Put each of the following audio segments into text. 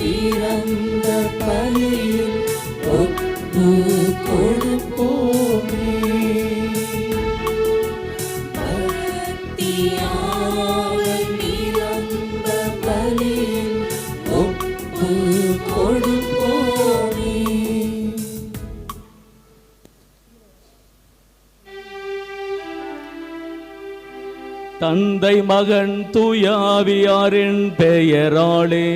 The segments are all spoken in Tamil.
இறந்த பலியில் ஒப்பு கொடுப்போமே. பக்தியால் இறந்த பலியில் ஒப்பு கொடுப்போமே. தந்தை மகன் தூயாவியாரின் பெயராலே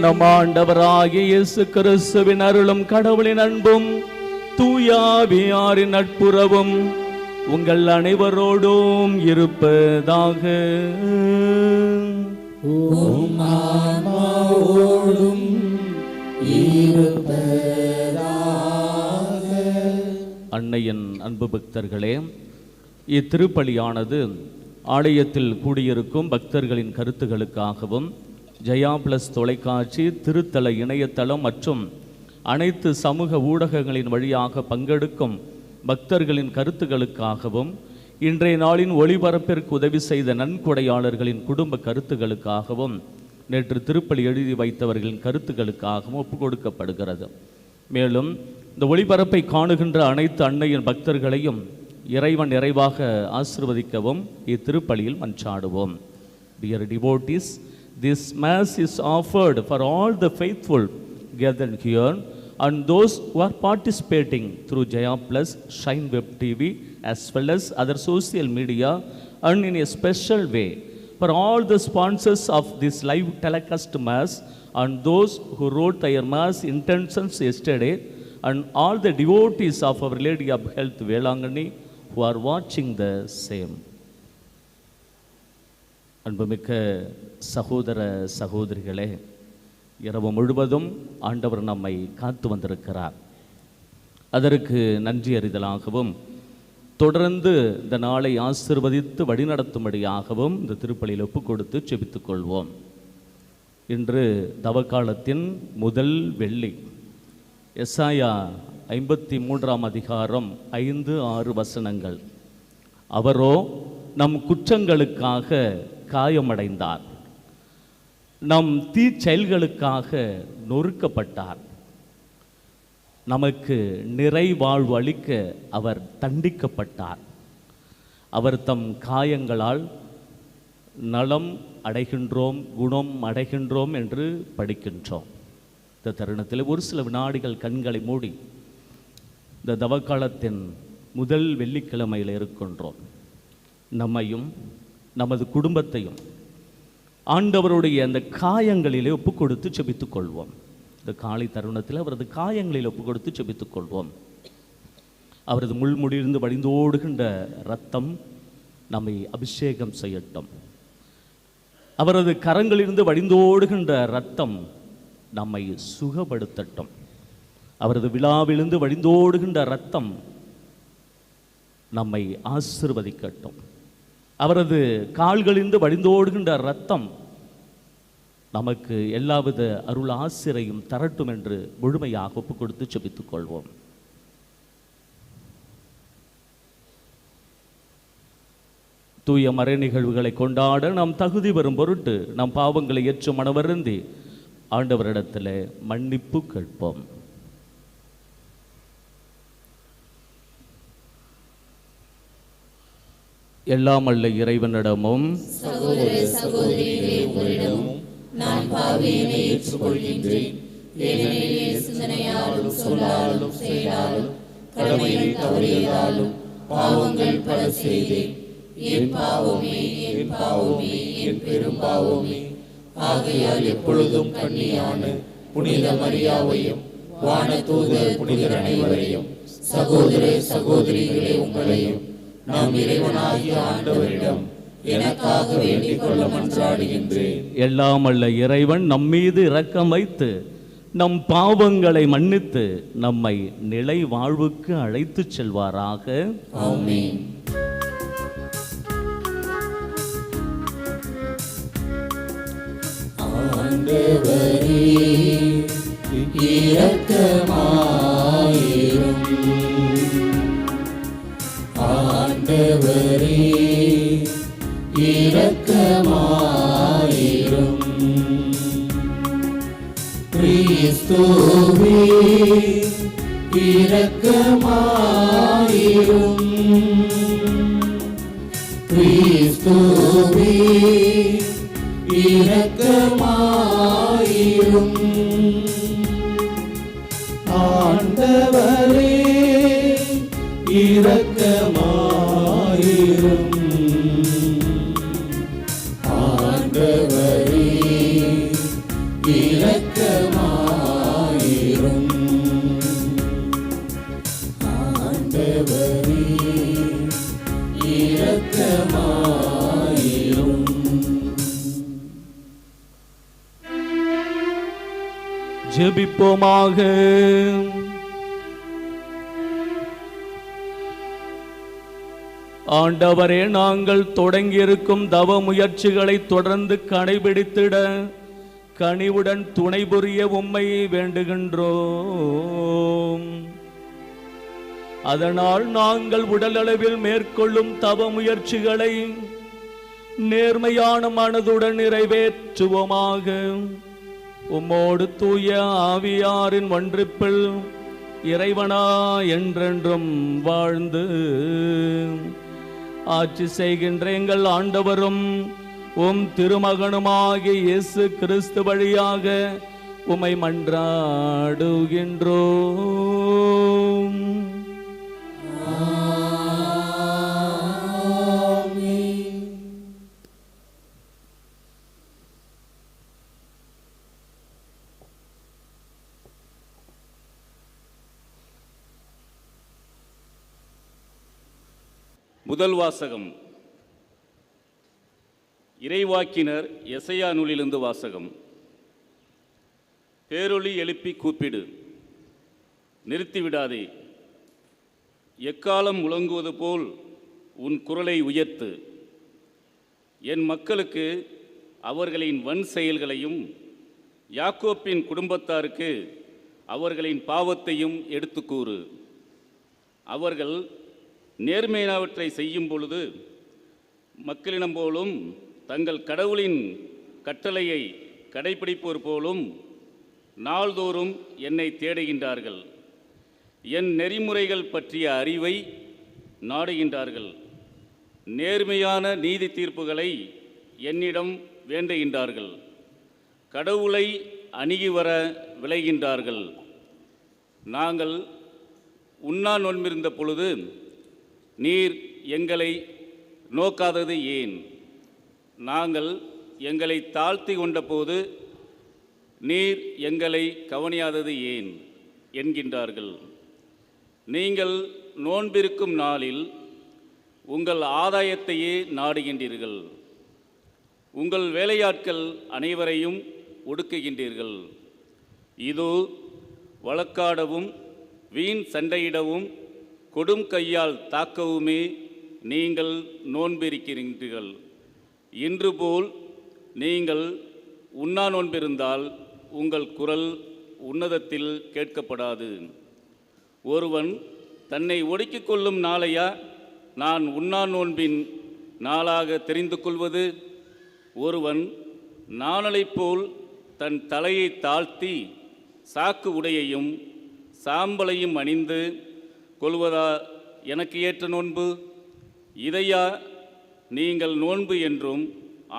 நம் ஆண்டவராகிய இயேசு கிறிஸ்துவின் அருளும் கடவுளின் அன்பும் தூயாவியாரின் நட்புறவும் உங்கள் அனைவரோடும் இருப்பதாக. அன்னையின் அன்பு பக்தர்களே, இத்திருப்பலியானது ஆலயத்தில் கூடியிருக்கும் பக்தர்களின் கருத்துகளுக்காகவும் ஜெயா பிளஸ் தொலைக்காட்சி, திருத்தல இணையதளம் மற்றும் அனைத்து சமூக ஊடகங்களின் வழியாக பங்கெடுக்கும் பக்தர்களின் கருத்துகளுக்காகவும் இன்றைய நாளின் ஒளிபரப்பிற்கு உதவி செய்த நன்கொடையாளர்களின் குடும்ப கருத்துகளுக்காகவும் நேற்று திருப்பலி எழுதி வைத்தவர்களின் கருத்துக்களுக்காகவும் ஒப்பு கொடுக்கப்படுகிறது. மேலும் இந்த ஒளிபரப்பை காணுகின்ற அனைத்து அன்னையின் பக்தர்களையும் இறைவன் நிறைவாக ஆசீர்வதிக்கவும் இத்திருப்பலியில் மன்றாடுவோம். Dear devotees, this mass is offered for all the faithful gathered here and those who are participating through Jaya Plus, Shine Web TV as well as other social media, and in a special way for all the sponsors of this live telecast mass and those who wrote their mass intentions yesterday, and all the devotees of Our Lady of Health Velangani who are watching the same. அன்புமிக்க சகோதர சகோதரிகளே, இரவு முழுவதும் ஆண்டவர் நம்மை காத்து வந்திருக்கிறார். அதற்கு நன்றி அறிதலாகவும் தொடர்ந்து இந்த நாளை ஆசீர்வதித்து வழிநடத்தும்படியாகவும் இந்த திருப்பலியில் ஒப்பு கொடுத்து செபித்துக் கொள்வோம். இன்று தவக்காலத்தின் முதல் வெள்ளி. எசாயா 53ஆம் அதிகாரம் 5-6 வசனங்கள். அவரோ நம் குற்றங்களுக்காக காயமடைந்தார், நம் தீச்செயல்களுக்காக நொறுக்கப்பட்டார், நமக்கு நிறைவாழ்வு அளிக்க அவர் தண்டிக்கப்பட்டார், அவர் தம் காயங்களால் நலம் அடைகின்றோம், குணம் அடைகின்றோம் என்று படிக்கின்றோம். இந்த தருணத்தில் ஒரு சில வினாடிகள் கண்களை மூடி இந்த தவக்காலத்தின் முதல் வெள்ளிக்கிழமையில் இருக்கின்றோம். நம்மையும் நமது குடும்பத்தையும் ஆண்டவருடைய அந்த காயங்களிலே ஒப்பு கொடுத்து செபித்துக் கொள்வோம். இந்த காலை தருணத்தில் அவரது காயங்களில் ஒப்பு கொடுத்து செபித்துக் கொள்வோம். அவரது முள்முடியிலிருந்து வடிந்தோடுகின்ற இரத்தம் நம்மை அபிஷேகம் செய்யட்டும். அவரது கரங்களிலிருந்து வடிந்தோடுகின்ற இரத்தம் நம்மை சுகப்படுத்தட்டும். அவரது விழாவிலிருந்து வடிந்தோடுகின்ற இரத்தம் நம்மை ஆசீர்வதிக்கட்டும். அவரது கால்களிலிருந்து வடிந்தோடுகின்ற இரத்தம் நமக்கு எல்லாவித அருள் ஆசிரையும் தரட்டும் என்று முழுமையாக ஒப்பு கொடுத்து செபித்துக் கொள்வோம். தூய மறை நிகழ்வுகளை கொண்டாட நாம் தகுதி பெறும் பொருட்டு நம் பாவங்களை ஏற்று மனவருந்தி ஆண்டவரிடத்தில் மன்னிப்பு கேட்போம். எல்லாம் அல்ல இறைவனிடமும் சகோதர சகோதரிகளே உங்களிடமும் நான் பாவியினை ஏற்றுக்கொள்கின்றேன். ஏனெனில் சிந்தனையாலும் சொல்லாலும் செயலாலும் கடமையில் தவறியதாலும் பாவங்கள் பல செய்தேன். என் பாவமே, என் பாவமே, என் பெரும் பாவமே. ஆகையால் எப்பொழுதும் கன்னியான புனித மரியாவையும் வானதூதர் புனிதர் அனைவரையும் சகோதர சகோதரிகளே உங்களையும் நாம் இறைவனாகிய ஆண்டவரிடம் எனக்காக வேண்டிக் கொள்ள மன்றாடுகின்றேன். எல்லாம் அல்ல இறைவன் நம்மீது இரக்கம் வைத்து நம் பாவங்களை மன்னித்து நம்மை நிலை வாழ்வுக்கு அழைத்து செல்வாராக. ஆமென். ஆண்டவரே இரக்கமாயிரும். ஆண்டவரே இரக்கமாயிரும். கிறிஸ்துவே இரக்கமாயிரும். கிறிஸ்துவே இரக்கமாயிரும். ஆண்டவரே இரக்கமாயிரும். ஆண்டவரே இரக்கமாயிரும். ஆண்டவரே இரக்கமாயிரும். ஜெபிப்போமாக. ஆண்டவரே, நாங்கள் தொடங்கியிருக்கும் தவ முயற்சிகளை தொடர்ந்து கடைபிடித்திட கனிவுடன் துணை புரிய உம்மை வேண்டுகின்றோம். அதனால் நாங்கள் உடலளவில் மேற்கொள்ளும் தவ முயற்சிகளை நேர்மையான மனதுடன் நிறைவேற்றுவோமாக. உம்மோடு தூய ஆவியாரின் ஒன்றிப்பில் இறைவனா என்றென்றும் வாழ்ந்து ஆட்சி செய்கின்ற எங்கள் ஆண்டவரும் உம் திருமகனுமாகிய இயேசு கிறிஸ்து வழியாக உம்மை மன்றாடுகின்றோம். முதல் வாசகம் இறைவாக்கினர் எசையா நூலிலிருந்து வாசகம். பேரொலி எழுப்பி கூப்பிடு, நிறுத்திவிடாதே. எக்காலம் முழங்குவது போல் உன் குரலை உயர்த்து. என் மக்களுக்கு அவர்களின் வன் செயல்களையும் யாக்கோப்பின் குடும்பத்தாருக்கு அவர்களின் பாவத்தையும் எடுத்துக்கூறு. அவர்கள் நேர்மையானவற்றை செய்யும் பொழுது மக்களிடம் போலும் தங்கள் கடவுளின் கட்டளையை கடைபிடிப்போர் போலும் நாள்தோறும் என்னை தேடுகின்றார்கள். என் நெறிமுறைகள் பற்றிய அறிவை நாடுகின்றார்கள். நேர்மையான நீதி தீர்ப்புகளை என்னிடம் வேண்டுகின்றார்கள். கடவுளை அணுகி வர விளைகின்றார்கள். நாங்கள் உண்ணா நோன்பிருந்த பொழுது நீர் எங்களை நோக்காதது ஏன்? நாங்கள் எங்களை தாழ்த்தி கொண்ட போது நீர் எங்களை கவனியாதது ஏன் என்கின்றார்கள். நீங்கள் நோன்பிருக்கும் நாளில் உங்கள் ஆதாயத்தையே நாடுகின்றீர்கள். உங்கள் வேலையாட்கள் அனைவரையும் ஒடுக்குகின்றீர்கள். இதோ வழக்காடவும் வீண் சண்டையிடவும் கொடும் கையால் தாக்கவுமே நீங்கள் நோன்பிருக்கிறீர்கள். இன்று போல் நீங்கள் உண்ணா நோன்பிருந்தால் உங்கள் குரல் உன்னதத்தில் கேட்கப்படாது. ஒருவன் தன்னை ஒடுக்கிக் கொள்ளும் நாளையா நான் உண்ணா நோன்பின் நாளாக தெரிந்து கொள்வது? ஒருவன் நாணலைப் போல் தன் தலையை தாழ்த்தி சாக்கு உடையையும் சாம்பலையும் அணிந்து கொள்வதா எனக்கு ஏற்ற நோன்பு? இதையா நீங்கள் நோன்பு என்றும்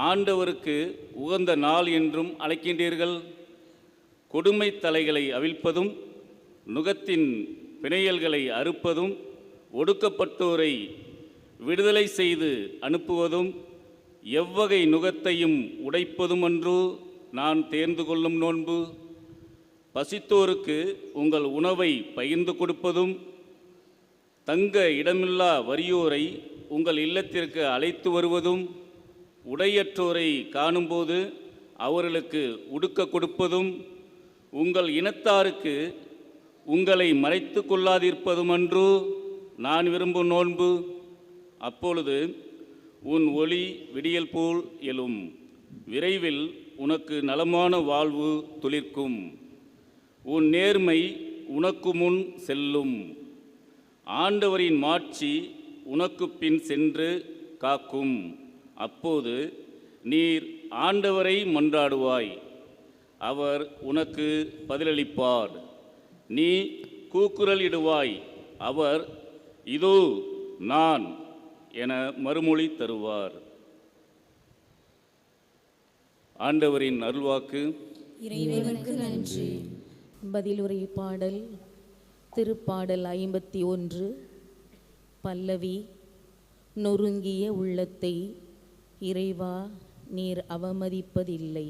ஆண்டவருக்கு உகந்த நாள் என்றும் அழைக்கின்றீர்கள்? கொடுமை தலைகளை அவிழ்ப்பதும் நுகத்தின் பிணையல்களை அறுப்பதும் ஒடுக்கப்பட்டோரை விடுதலை செய்து அனுப்புவதும் எவ்வகை நுகத்தையும் உடைப்பதுமன்றோ நான் தேர்ந்து கொள்ளும் நோன்பு? பசித்தோருக்கு உங்கள் உணவை பகிர்ந்து கொடுப்பதும் தங்க இடமில்லா வறியோரை உங்கள் இல்லத்திற்கு அழைத்து வருவதும் உடையற்றோரை காணும்போது அவர்களுக்கு உடுக்க கொடுப்பதும் உங்கள் இனத்தாருக்கு உங்களை மறைத்து கொள்ளாதிருப்பதுமன்றோ நான் விரும்பும் நோன்பு? அப்பொழுது உன் ஒளி விடியல் போல் எழும். விரைவில் உனக்கு நலமான வாழ்வு துளிர்க்கும். உன் நேர்மை உனக்கு முன் செல்லும். ஆண்டவரின் மாட்சி உனக்கு பின் சென்று காக்கும். அப்போது நீர் ஆண்டவரை மன்றாடுவாய், அவர் உனக்கு பதிலளிப்பார். நீ கூக்குரல் இடுவாய், அவர் இதோ நான் என மறுமொழி தருவார். ஆண்டவரின் அருள்வாக்கு. இறைவனுக்கு நன்றி. பதிலுரை பாடல் திருப்பாடல் 51 பல்லவி. நொறுங்கிய உள்ளத்தை இறைவா நீர் அவமதிப்பதில்லை.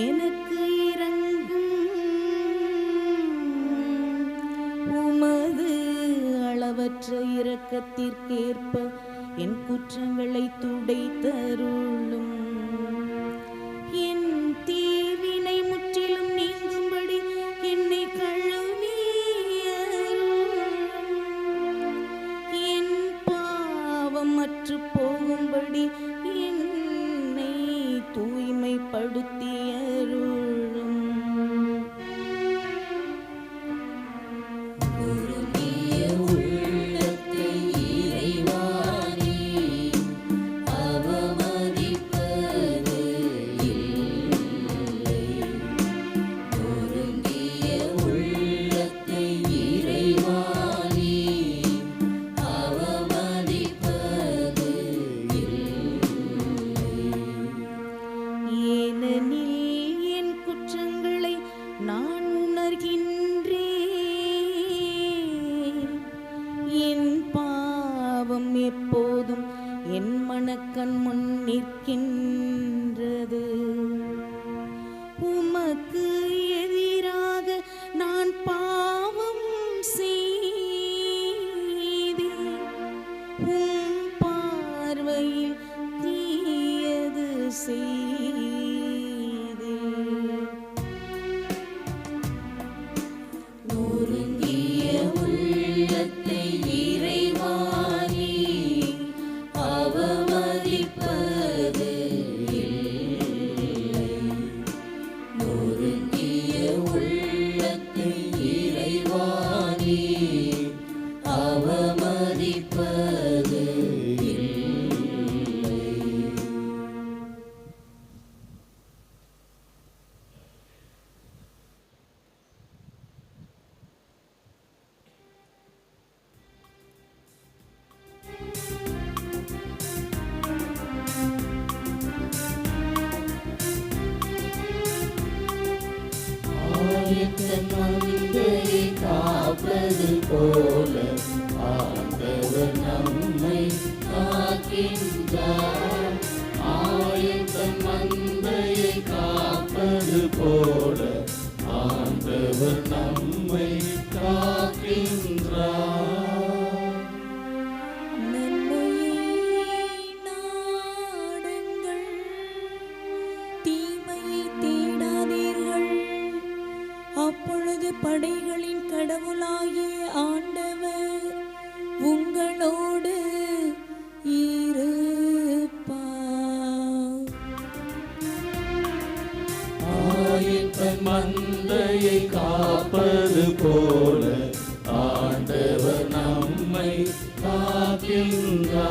எனக்கு இரங்கும் உமது அளவற்ற இரக்கத்திற்கேற்ப என் குற்றங்களை துடைத்தருளும். என் தீவினை முற்றிலும் நீங்கும்படி என்னை கழுவியருளும். என் பாவம் அற்று போகும்படி என்னை தூய்மைப்படுத்தியருளும். எப்போதும் என் மனக்கண் முன் நிற்கின்றது. உமக்கு எதிராக நான் பாவம் செய்தேன். உம் பார்வையில் தீயது செய்தேன். நொறுங்கிய உள்ளத்தை இறைவா காப்பது போல ஆண்டவர் நம்மை காக்கின்றார். ஆயத்தன் மந்தையை காப்பது போல ஆண்டவர் நம்மை காக்கின்றார். அப்பொழுது படைகளின் கடவுளாகிய ஆண்டவர் உங்களோடு இருப்பார். ஆயத்தன் மந்தையை காப்பது போல ஆண்டவர் நம்மை காக்கின்றார்.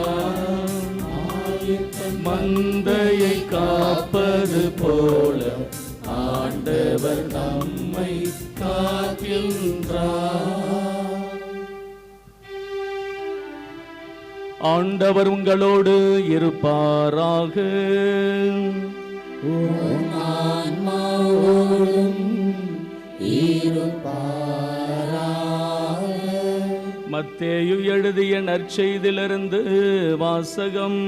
ஆயத்தன் மந்தையை காப்பது போல ஆண்டவர் நம்மை காக்கின்றார். ஆண்டவர் உங்களோடு இருப்பாராக. மத்தேயு எழுதிய நற்செய்தியிலிருந்து வாசகம்.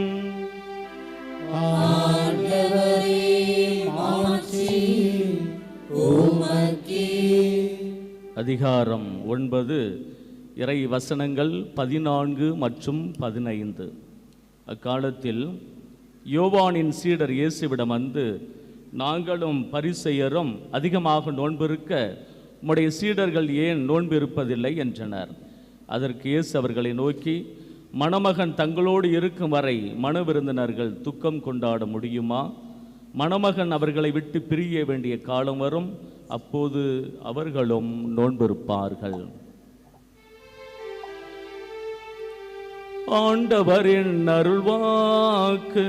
அதிகாரம் 9 இறை வசனங்கள் 14 மற்றும் 15. அக்காலத்தில் யோவானின் சீடர் இயேசுவிடம் வந்து, நாங்களும் பரிசேயரும் அதிகமாக நோன்பிருக்க உம்முடைய சீடர்கள் ஏன் நோன்பிருப்பதில்லை என்றனர். அதற்கு இயேசு அவர்களை நோக்கி, மணமகன் தங்களோடு இருக்கும் வரை மணவிருந்தினர்கள் துக்கம் கொண்டாட முடியுமா? மணமகன் அவர்களை விட்டு பிரிய வேண்டிய காலம் வரும், அப்போது அவர்களும் நோன்பிருப்பார்கள். ஆண்டவரின் அருள்வாக்கு.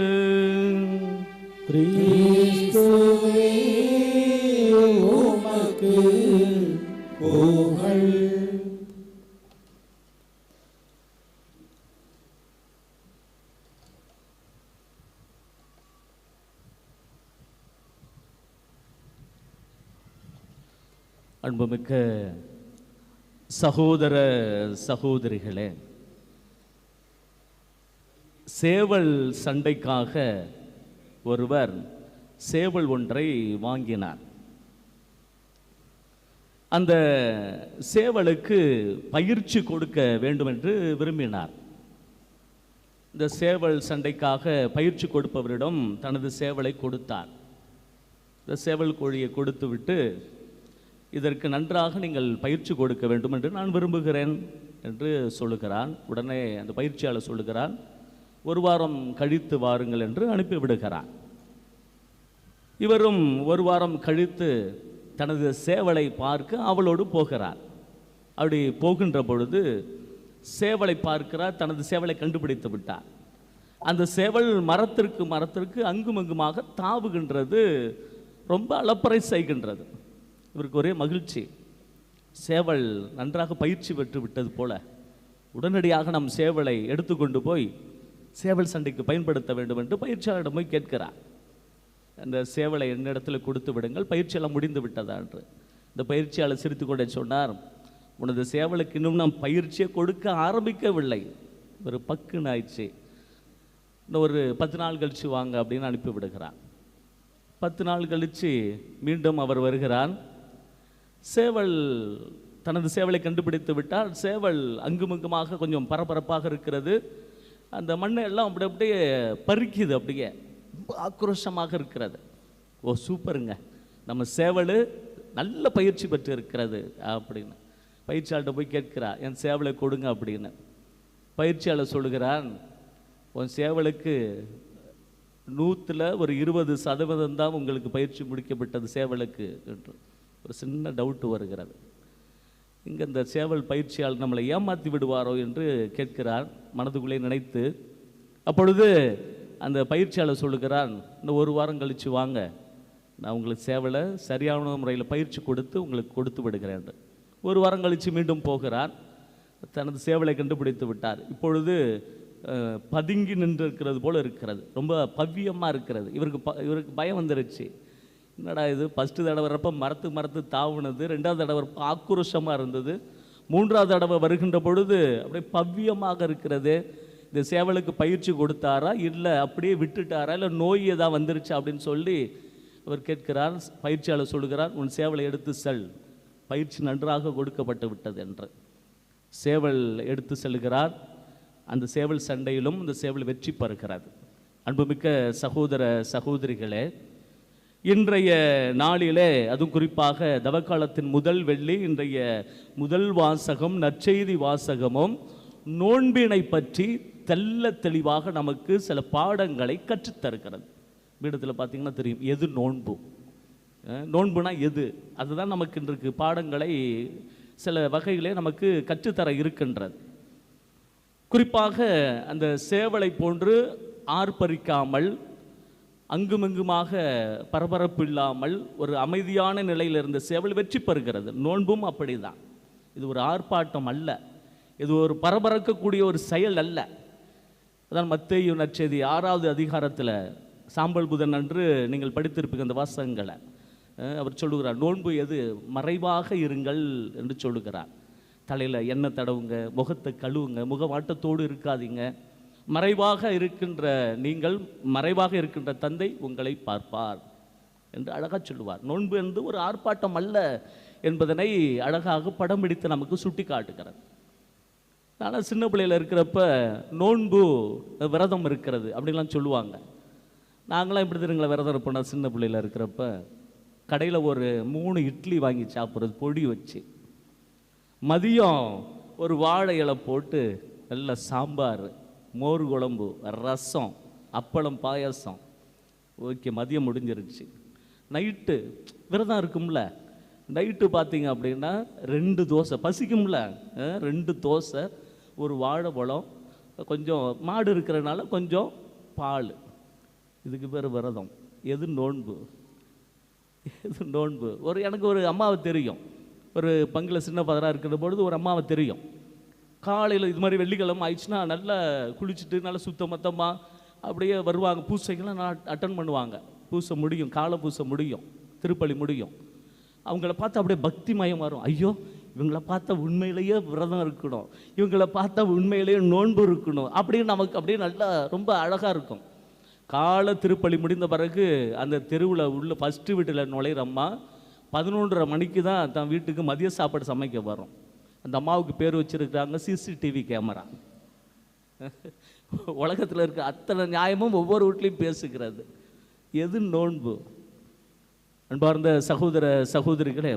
கிறிஸ்துவே உமக்கு புகழ். அன்புமிக்க சகோதர சகோதரிகளே, சேவல் சண்டைக்காக ஒருவர் சேவல் ஒன்றை வாங்கினார். அந்த சேவலுக்கு பயிற்சி கொடுக்க வேண்டும் என்று விரும்பினார். இந்த சேவல் சண்டைக்காக பயிற்சி கொடுப்பவரிடம் தனது சேவலை கொடுத்தார். இந்த சேவல் கோழியை கொடுத்து விட்டு, இதற்கு நன்றாக நீங்கள் பயிற்சி கொடுக்க வேண்டும் என்று நான் விரும்புகிறேன் என்று சொல்லுகிறான். உடனே அந்த பயிற்சியாளர் சொல்லுகிறான், ஒரு வாரம் கழித்து வாருங்கள் என்று அனுப்பிவிடுகிறான். இவரும் ஒரு வாரம் கழித்து தனது சேவலை பார்க்க அவளோடு போகிறார். அப்படி போகின்ற பொழுது சேவலை பார்க்கிறார். தனது சேவலை கண்டுபிடித்து விட்டார். அந்த சேவல் மரத்திற்கு அங்குமங்குமாக தாவுகின்றது, ரொம்ப அலப்பறை செய்கின்றது. இவருக்கு ஒரே மகிழ்ச்சி. சேவல் நன்றாக பயிற்சி பெற்று விட்டது போல உடனடியாக நம் சேவலை எடுத்துக்கொண்டு போய் சேவல் சண்டைக்கு பயன்படுத்த வேண்டும் என்று பயிற்சியாளரிடம் போய் கேட்கிறார். அந்த சேவலை என்னிடத்தில் கொடுத்து விடுங்கள், பயிற்சியெல்லாம் முடிந்து விட்டதா என்று. இந்த பயிற்சியாளர் சிரித்து கொண்டே சொன்னார், உனது சேவலுக்கு இன்னும் நாம் பயிற்சியை கொடுக்க ஆரம்பிக்கவில்லை, ஒரு பக்குன்னு ஆயிடுச்சு, இன்னும் ஒரு 10 நாள் கழித்து வாங்க அப்படின்னு அனுப்பி விடுகிறான். 10 நாள் கழித்து மீண்டும் அவர் வருகிறான். சேவல் தனது சேவலை கண்டுபிடித்து விட்டால் சேவல் அங்குமங்குமாக கொஞ்சம் பரபரப்பாக இருக்கிறது. அந்த மண்ணை எல்லாம் அப்படியே பறிக்குது, அப்படியே ஆக்ரோஷமாக இருக்கிறது. ஓ சூப்பருங்க, நம்ம சேவல் நல்ல பயிற்சி பெற்று இருக்கிறது அப்படின்னு பயிற்சியாளர்கிட்ட போய் கேட்கிறா, என் சேவலை கொடுங்க அப்படின்னு. பயிற்சியாளர் சொல்லுகிறான், உன் சேவலுக்கு 100ல் ஒரு 20% தான் உங்களுக்கு பயிற்சி முடிக்கப்பட்டது சேவலுக்கு என்று. ஒரு சின்ன டவுட்டு வருகிறது. இங்கே இந்த சேவல் பயிற்சியாளர் நம்மளை ஏமாற்றி விடுவாரோ என்று கேட்கிறார் மனதுக்குள்ளே நினைத்து. அப்பொழுது அந்த பயிற்சியாளர் சொல்லுகிறான், இன்னும் ஒரு வாரம் கழித்து வாங்க, நான் உங்களுக்கு சேவலை சரியான முறையில் பயிற்சி கொடுத்து உங்களுக்கு கொடுத்து விடுகிறேன் என்று. ஒரு வாரம் கழித்து மீண்டும் போகிறார். தனது சேவலை கண்டுபிடித்து விட்டார். இப்பொழுது பதுங்கி நின்று இருக்கிறது போல் இருக்கிறது, ரொம்ப பவ்யமாக இருக்கிறது. இவருக்கு பயம் வந்துருச்சு. என்னடா இது, ஃபஸ்ட்டு தடவை வரப்போ மரத்து தாவுனது, 2வது தடவை வரப்போ ஆக்ரோஷமாக இருந்தது, 3வது தடவை வருகின்ற பொழுது அப்படியே பவ்யமாக இருக்கிறது. இந்த சேவலுக்கு பயிற்சி கொடுத்தாரா இல்லை அப்படியே விட்டுட்டாரா இல்லை நோய் ஏதாவது வந்துருச்சு அப்படின்னு சொல்லி அவர் கேட்கிறார். பயிற்சியாளர் சொல்லுகிறார், உன் சேவலை எடுத்து செல், பயிற்சி நன்றாக கொடுக்கப்பட்டு விட்டது என்று. சேவல் எடுத்து செல்கிறார். அந்த சேவல் சண்டையிலும் இந்த சேவல் வெற்றி பெறுகிறது. அன்புமிக்க சகோதர சகோதரிகளே, இன்றைய நாளிலே அதுவும் குறிப்பாக தவக்காலத்தின் முதல் வெள்ளி, இன்றைய முதல் வாசகம் நற்செய்தி வாசகமும் நோன்பினை பற்றி தெல்ல தெளிவாக நமக்கு சில பாடங்களை கற்றுத்தருகிறது. வீடத்தில் பார்த்தீங்கன்னா தெரியும் எது நோன்பு, நோன்புனா எது, அதுதான் நமக்கு இன்றைக்கு பாடங்களை சில வகைகளே நமக்கு கற்றுத்தர இருக்கின்றது. குறிப்பாக அந்த சேவலை போன்று ஆர்ப்பரிக்காமல் அங்குமங்குமாக பரபரப்பு இல்லாமல் ஒரு அமைதியான நிலையில் இருந்த சேவல் வெற்றி பெறுகிறது. நோன்பும் அப்படிதான். இது ஒரு ஆர்ப்பாட்டம் அல்ல, இது ஒரு பரபரக்கக்கூடிய ஒரு செயல் அல்ல. அதான் மத்தேயு நற்செய்தி 6வது அதிகாரத்தில் சாம்பல் புதன் அன்று நீங்கள் படித்திருப்பீங்க அந்த வாசகங்களை. அவர் சொல்லுகிறார், நோன்பு எது, மறைவாக இருங்கள் என்று சொல்லுகிறார். தலையில் எண்ணெய் தடவுங்க, முகத்தை கழுவுங்க, முகவாட்டத்தோடு இருக்காதீங்க, மறைவாக இருக்கின்ற நீங்கள், மறைவாக இருக்கின்ற தந்தை உங்களை பார்ப்பார் என்று அழகாக சொல்லுவார். நோன்பு என்று ஒரு ஆர்ப்பாட்டம் அல்ல, என்பதனை அழகாக படம் பிடித்து நமக்கு சுட்டி காட்டுகிறது. ஆனால் சின்ன பிள்ளையில் இருக்கிறப்ப நோன்பு விரதம் இருக்கிறது அப்படின்லாம் சொல்லுவாங்க. நாங்களாம் எப்படி தெரியுங்களா விரதம் இருப்போம்னா, சின்ன பிள்ளையில் இருக்கிறப்ப கடையில் ஒரு 3 இட்லி வாங்கி சாப்பிட்றது பொடி வச்சு, மதியம் ஒரு வாழை இலை போட்டு நல்ல சாம்பார், மோர் குழம்பு, ரசம், அப்பளம், பாயாசம். ஓகே, மதியம் முடிஞ்சிருச்சு. நைட்டு விரதம் இருக்கும்ல, நைட்டு பார்த்தீங்க அப்படின்னா 2 தோசை, பசிக்கும்ல, 2 தோசை, ஒரு வாழைப்பழம், கொஞ்சம் மாடு இருக்கிறனால கொஞ்சம் பால். இதுக்கு பேர் விரதம். எது நோன்பு? எது நோன்பு? எனக்கு ஒரு அம்மாவை தெரியும். ஒரு பங்கில் சின்ன பதராக இருக்கிற பொழுது ஒரு அம்மாவை தெரியும். காலையில் இது மாதிரி வெள்ளிக்கிழமை ஆயிடுச்சுன்னா நல்லா குளிச்சுட்டு நல்லா சுத்தமத்தமாக அப்படியே வருவாங்க. பூசைகள்லாம் நான் அட்டன் பண்ணுவாங்க. பூசை முடியும், காலை பூசை முடியும், திருப்பலி முடியும். அவங்கள பார்த்தா அப்படியே பக்தி மயம் வரும். ஐயோ, இவங்கள பார்த்தா உண்மையிலேயே விரதம் இருக்கணும், இவங்கள பார்த்தா உண்மையிலேயே நோன்பு இருக்கணும் அப்படின்னு நமக்கு அப்படியே நல்லா ரொம்ப அழகாக இருக்கும். காலை திருப்பலி முடிந்த பிறகு அந்த தெருவில் உள்ள ஃபஸ்ட்டு வீட்டில் நுழையிற அம்மா 11:30 மணிக்கு தான் தன் வீட்டுக்கு மதிய சாப்பாடு சமைக்க வரும். அந்த அம்மாவுக்கு பேர் வச்சுருக்காங்க சிசிடிவி கேமரா. உலகத்தில் இருக்க அத்தனை நியாயமும் ஒவ்வொரு வீட்லேயும் பேசுகிறது. எது நோன்பு? அன்பார்ந்த சகோதர சகோதரிகளே,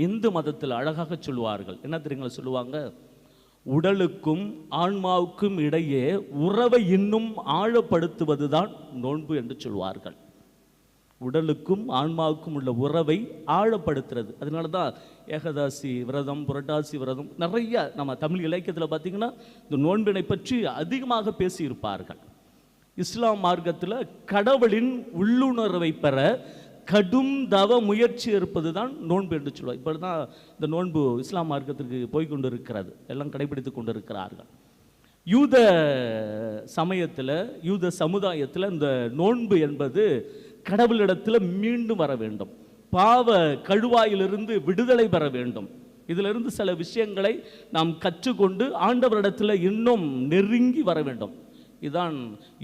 இந்து மதத்தில் அழகாக சொல்லுவார்கள். என்ன தெரியுங்களா சொல்லுவாங்க? உடலுக்கும் ஆன்மாவுக்கும் இடையே உறவை இன்னும் ஆழப்படுத்துவது தான் நோன்பு என்று சொல்வார்கள். உடலுக்கும் ஆன்மாவுக்கும் உள்ள உறவை ஆழப்படுத்துறது. அதனால தான் ஏகாதசி விரதம், புரட்டாசி விரதம், நிறைய நம்ம தமிழ் இலக்கியத்தில் பார்த்திங்கன்னா இந்த நோன்பினை பற்றி அதிகமாக பேசியிருப்பார்கள். இஸ்லாம் மார்க்கத்தில் கடவுளின் உள்ளுணர்வை பெற கடும் தவ முயற்சி இருப்பது தான் நோன்பு என்று சொல்லுவார். இப்போ தான் இந்த நோன்பு இஸ்லாம் மார்க்கத்திற்கு போய்கொண்டு இருக்கிறது, எல்லாம் கடைபிடித்து கொண்டு இருக்கிறார்கள். யூத சமயத்தில், யூத சமுதாயத்தில் இந்த நோன்பு என்பது கடவுளிடத்தில் மீண்டும் வர வேண்டும், பாவ கழுவாயிலிருந்து விடுதலை பெற வேண்டும். இதிலிருந்து சில விஷயங்களை நாம் கற்றுக்கொண்டு ஆண்டவரிடத்தில் இன்னும் நெருங்கி வர வேண்டும். இதுதான்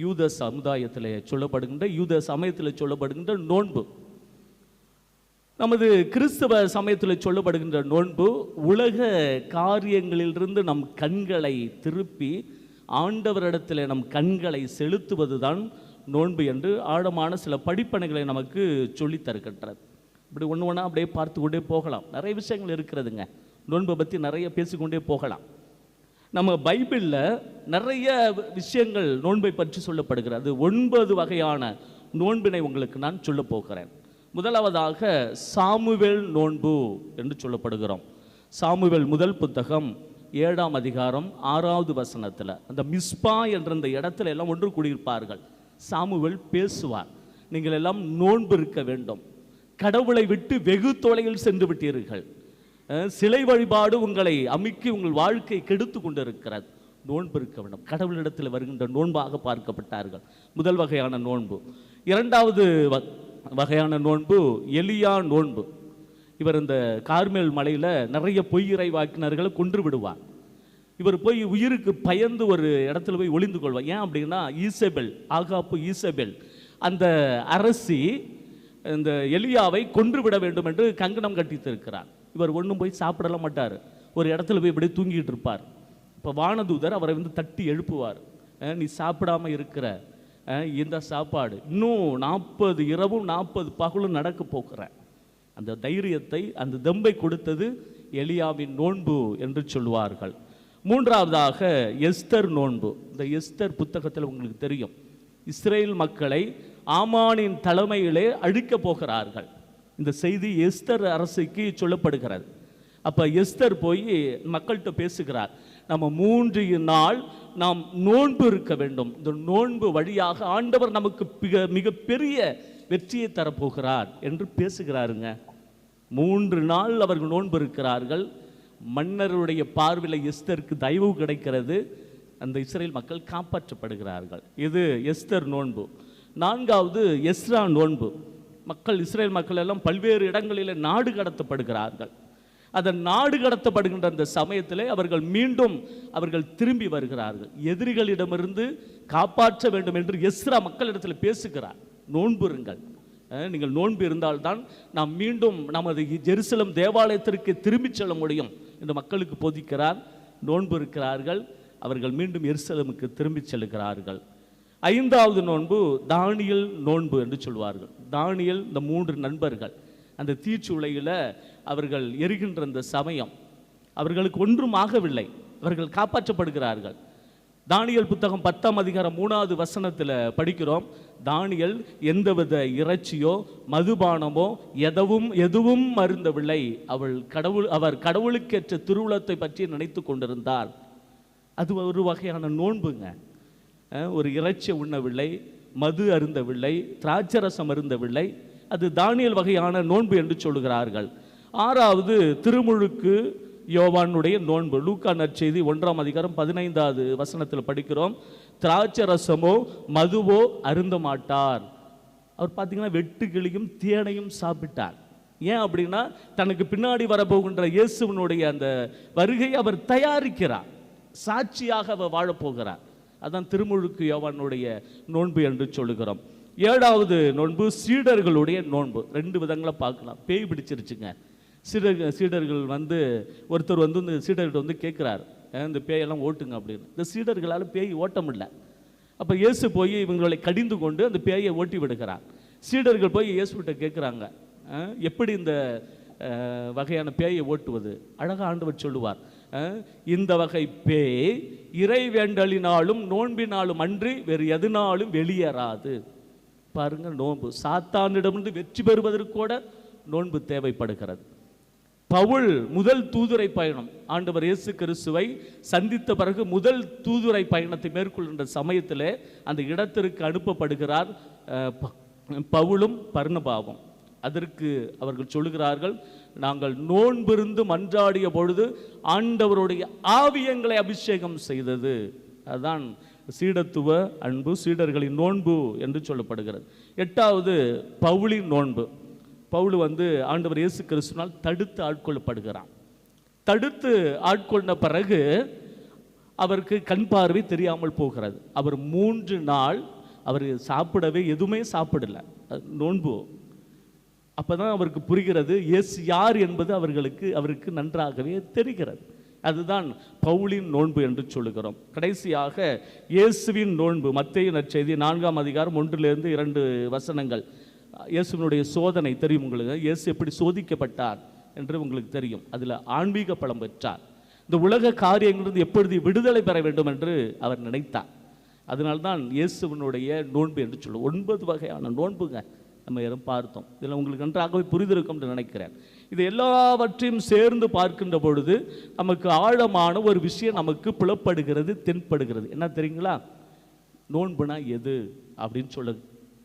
யூத சமுதாயத்தில் சொல்லப்படுகின்ற, யூத சமயத்தில் சொல்லப்படுகின்ற நோன்பு. நமது கிறிஸ்தவ சமயத்தில் சொல்லப்படுகின்ற நோன்பு உலக காரியங்களிலிருந்து நம் கண்களை திருப்பி ஆண்டவரிடத்தில் நம் கண்களை செலுத்துவது தான் நோன்பு என்று ஆழமான சில படிப்பனைகளை நமக்கு சொல்லித் தருகின்றது. இப்படி ஒன்று ஒன்றா அப்படியே பார்த்து கொண்டே போகலாம். நிறைய விஷயங்கள் இருக்கிறதுங்க. நோன்பை பற்றி நிறைய பேசிக்கொண்டே போகலாம். நம்ம பைபிளில் நிறைய விஷயங்கள் நோன்பை பற்றி சொல்லப்படுகிறது. 9 வகையான நோன்பினை உங்களுக்கு நான் சொல்ல போகிறேன். முதலாவதாக சாமுவேல் நோன்பு என்று சொல்லப்படுகிறோம். சாமுவேல் முதல் புத்தகம் 7ஆம் அதிகாரம் 6வது வசனத்தில் அந்த மிஸ்பா என்ற இந்த இடத்துல எல்லாம் ஒன்று கூடியிருப்பார்கள். சாமுவேல் பேசுவார், நீங்கள் எல்லாம் நோன்பு இருக்க வேண்டும், கடவுளை விட்டு வெகு தொலைவில் சென்று விட்டீர்கள், சிலை வழிபாடு உங்களை அமுக்கி உங்கள் வாழ்க்கை கெடுத்து கொண்டிருக்கிறது, நோன்பு இருக்க வேண்டும். கடவுளிடத்தில் வருகின்ற நோன்பாக பார்க்கப்பட்டார்கள். முதல் வகையான நோன்பு. இரண்டாவது வகையான நோன்பு எலியா நோன்பு. இவர் இந்த கார்மேல் மலையில் நிறைய பொய் இறைவாக்கினர்களை கொன்று விடுவார். இவர் போய் உயிருக்கு பயந்து ஒரு இடத்துல போய் ஒளிந்து கொள்வார். ஏன் அப்படின்னா ஈசபெல், ஆகாப்பு ஈசபெல் அந்த அரசி இந்த எலியாவை கொன்று விட வேண்டும் என்று கங்கணம் கட்டித்திருக்கிறார். இவர் ஒன்றும் போய் சாப்பிடலாம் மாட்டார், ஒரு இடத்துல போய் இப்படியே தூங்கிட்டு இருப்பார். இப்போ வானதூதர் அவரை வந்து தட்டி எழுப்புவார். நீ சாப்பிடாமல் இருக்கிற இந்த சாப்பாடு இன்னும் 40 இரவும் 40 பகலும் நடக்க போகிறேன். அந்த தைரியத்தை, அந்த தெம்பை கொடுத்தது எலியாவின் நோன்பு என்று சொல்வார்கள். மூன்றாவதாக எஸ்தர் நோன்பு. இந்த எஸ்தர் புத்தகத்தில் உங்களுக்கு தெரியும், இஸ்ரேல் மக்களை ஆமானின் தலைமையிலே அழிக்கப் போகிறார்கள். இந்த செய்தி எஸ்தர் அரசுக்கு சொல்லப்படுகிறது. அப்போ எஸ்தர் போய் மக்கள்கிட்ட பேசுகிறார், நம்ம 3 நாள் நாம் நோன்பு இருக்க வேண்டும், இந்த நோன்பு வழியாக ஆண்டவர் நமக்கு மிகப்பெரிய வெற்றியை தரப்போகிறார் என்று பேசுகிறாருங்க. 3 நாள் அவர்கள் நோன்பு இருக்கிறார்கள். மன்னருடைய பார்வையில் எஸ்தருக்கு தயவு கிடைக்கிறது. அந்த இஸ்ரேல் மக்கள் காப்பாற்றப்படுகிறார்கள். இது எஸ்தர் நோன்பு. நான்காவது எஸ்ரா நோன்பு. இஸ்ரேல் மக்கள் எல்லாம் பல்வேறு இடங்களில் நாடு கடத்தப்படுகிறார்கள். அந்த நாடு கடத்தப்படுகின்ற அந்த சமயத்திலே அவர்கள் திரும்பி வருகிறார்கள். எதிரிகளிடமிருந்து காப்பாற்ற வேண்டும் என்று எஸ்ரா மக்களிடத்தில் பேசுகிறார். நோன்புருங்கள், நீங்கள் நோன்பு இருந்தால்தான் நாம் மீண்டும் நமது ஜெருசலம் தேவாலயத்திற்கு திரும்பி செல்ல முடியும் என்று மக்களுக்கு போதிக்கிறார். நோன்பு இருக்கிறார்கள், அவர்கள் மீண்டும் எருசலேமுக்கு திரும்பி செல்கிறார்கள். 5வது நோன்பு தானியேல் நோன்பு என்று சொல்வார்கள். தானியேல், இந்த 3 நண்பர்கள் அந்த தீச்சுளையில் அவர்கள் எரிகின்ற அந்த சமயம் அவர்களுக்கு ஒன்றும் ஆகவில்லை, அவர்கள் காப்பாற்றப்படுகிறார்கள். தானியேல் புத்தகம் 10ஆம் அதிகாரம் 3வது வசனத்தில் படிக்கிறோம், தானியேல் எந்தவித இறைச்சியோ மதுபானமோ எதுவும் அருந்தவில்லை, அவர் கடவுளுக்கேற்ற திருவுளத்தை பற்றி நினைத்து கொண்டிருந்தார். அது ஒரு வகையான நோன்புங்க. ஒரு இறைச்சி உண்ணவில்லை, மது அருந்தவில்லை, திராட்சரசம் அருந்தவில்லை. அது தானியேல் வகையான நோன்பு என்று சொல்லுகிறார்கள். 6வது திருமுழுக்கு யோவானுடைய நோன்பு. லூக்கா நற்செய்தி 1ஆம் அதிகாரம் 15வது வசனத்தில் படிக்கிறோம், திராட்சரசமோ மதுவோ அருந்த மாட்டார். அவர் பார்த்தீங்கன்னா வெட்டுக்கிளியும் தேனையும் சாப்பிட்டார். ஏன் அப்படின்னா தனக்கு பின்னாடி வரப்போகின்ற இயேசுவனுடைய அந்த வருகையை அவர் தயாரிக்கிறார், சாட்சியாக அவர் வாழப்போகிறார். அதான் திருமுழுக்கு யோவானுடைய நோன்பு என்று சொல்லுகிறோம். 7வது நோன்பு சீடர்களுடைய நோன்பு. 2 விதங்களை பார்க்கலாம். பேய் பிடிச்சிருச்சுங்க. சீடர்கள் ஒருத்தர் இந்த சீடர்கிட்ட கேட்குறார், இந்த பேயெல்லாம் ஓட்டுங்க அப்படின்னு. இந்த சீடர்களால் பேய் ஓட்ட முடியல. அப்போ இயேசு போய் இவங்களை கடிந்து கொண்டு அந்த பேயை ஓட்டி விடுகிறார். சீடர்கள் போய் இயேசுகிட்ட கேட்குறாங்க, எப்படி இந்த வகையான பேயை ஓட்டுவது? அழகாக ஆண்டவர் சொல்லுவார், இந்த வகை பேய் இறை வேண்டலினாலும் நோன்பினாலும் அன்றி வேறு எதுனாலும் வெளியேறாது. பாருங்க, நோன்பு சாத்தானிடமிருந்து வெற்றி பெறுவதற்கு கூட நோன்பு தேவைப்படுகிறது. பவுல் முதல் தூதுரை பயணம், ஆண்டவர் இயேசு கிறிஸ்துவை சந்தித்த பிறகு முதல் தூதுரை பயணத்தை மேற்கொள்கின்ற சமயத்தில் அந்த இடத்திற்கு அனுப்பப்படுகிறார் பவுலும் பர்னபாவும். அதற்கு அவர்கள் சொல்லுகிறார்கள், நாங்கள் நோன்பிருந்து மன்றாடிய பொழுது ஆண்டவருடைய ஆவியங்களை அபிஷேகம் செய்தது. அதுதான் சீடத்துவ அன்பு, சீடர்களின் நோன்பு என்று சொல்லப்படுகிறது. 8வது பவுலின் நோன்பு. பவுல் ஆண்டவர் இயேசு கிறிஸ்துவினால் தடுத்து ஆட்கொள்ளப்படுகிறான். தடுத்து ஆட்கொண்ட பிறகு அவருக்கு கண் பார்வை தெரியாமல் போகிறது. அவர் 3 நாள் அவர் சாப்பிடவே எதுவுமே சாப்பிடல, நோன்பு. அப்போதான் அவருக்கு புரிகிறது இயேசு யார் என்பது அவருக்கு நன்றாகவே தெரிகிறது. அதுதான் பவுலின் நோன்பு என்று சொல்லுகிறோம். கடைசியாக இயேசுவின் நோன்பு. மத்தேயு நற்செய்தி 4ஆம் அதிகாரம் 1லிருந்து 2 வசனங்கள். இயேசுவினுடைய சோதனை தெரியும் உங்களுக்கு. இயேசு எப்படி சோதிக்கப்பட்டார் என்று உங்களுக்கு தெரியும். அதில் ஆன்மீக பலம் பெற்றார். இந்த உலக காரியங்களிலிருந்து எப்பொழுது விடுதலை பெற வேண்டும் என்று அவர் நினைத்தார். அதனால்தான் இயேசுவினுடைய நோன்பு என்று சொல்லுவோம். 9 வகையான நோன்புங்க நம்ம யாரும் பார்த்தோம். இதில் உங்களுக்கு நன்றாகவே புரிந்திருக்கும் என்று நினைக்கிறேன். இது எல்லாவற்றையும் சேர்ந்து பார்க்கின்ற பொழுது நமக்கு ஆழமான ஒரு விஷயம் நமக்கு புலப்படுகிறது, தென்படுகிறது. என்ன தெரியுங்களா? நோன்புனா எது அப்படின்னு சொல்ல